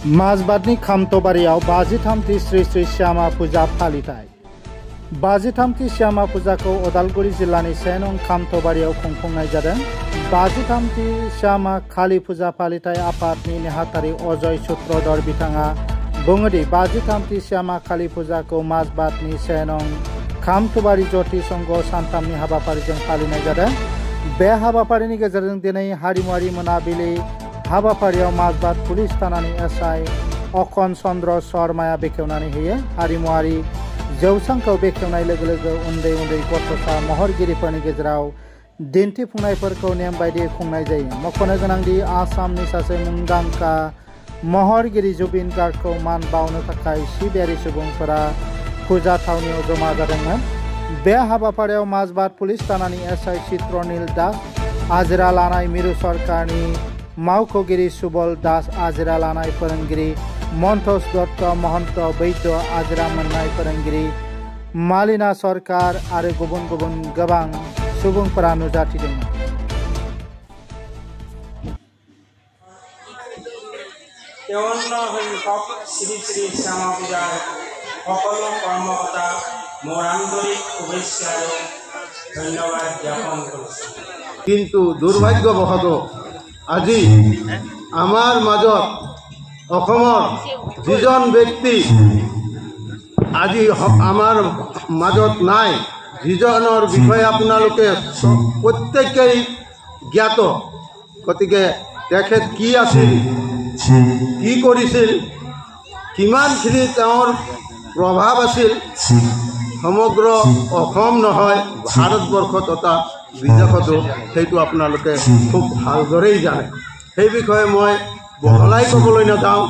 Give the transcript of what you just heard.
Mazbatni Khamtobariyaw 53 Sri Sri Syama Puja Phalitai 53 Syama Pujako Udalguri Jillani 1 nong Khamtobariyaw khungkhungnai jadong 53 Syama Kali Puja Phalitai Afatni Nehatari Ojoy Sutrodor bitanga bungodi 53 Syama Kali Pujako Mazbatni 1 nong Khamtobari Joti Songgo Santamni habafarijों फालिनाय जादों बे हाबाफारिनि गेजेरजों दिनै हारिमुआरि मोनाबिलि हाबाफारियाव माजबाट police थानानि SI अखन चन्द्र शर्माया बेखेवनानै होयो हारिमुआरि जौसांखौ बेखेवनाय लोगो लोगो उन्दै उन्दै गथ'सा महरगिरिफोरनि गेजेराव दिन्थिफुंनायफोरखौ नेम बायदियै खुंनाय जायो मख'नो गोनांदि आसामनि सासे मुंदांखा महरगिरि जुबिन गार्गखौ मान बावनो थाखाय सिबियारि सुबुंफोरा फुजा थावनियाव जमा जादोंमोन बे हाबाफारियाव माजबाट पुलिस थानानि एसआई चित्रनील दास आजिरा लानाय मिरु सरकारनि मावख'गिरि सुबल दास आजिरा लानाय फोरोंगिरि मन्थस दत्त महन्त वैद्य आजिरा मोननाय फोरोंगिरि मालिना सरकार आरो गुबुन गुबुन गोबां सुबुंफोरा नुजाथिदोंमोन শ্রী শ্রী শ্যামা পূজার সকল কর্মকর্তা মোৰ আন্তৰিক শুভেচ্ছা আৰু ধন্যবাদ জ্ঞাপন কৰিছোঁ কিন্তু দুৰ্ভাগ্যবশতঃ আজি আমাৰ মাজত অসমৰ যিজন ব্যক্তি আজি আমাৰ মাজত নাই যিজনৰ বিষয়ে আপোনালোকে প্ৰত্যেকেই জ্ঞাত গতিকে তেখেত কি আছিল কি কৰিছিল কিমানখিনি তেওঁৰ প্ৰভাৱ আছিল সমগ্ৰ অসম নহয় ভাৰতবৰ্ষ তথা বিদেশতো সেইটো আপোনালোকে খুব ভালদৰেই জানে সেই বিষয়ে মই বহলাই ক'বলৈ নাযাওঁ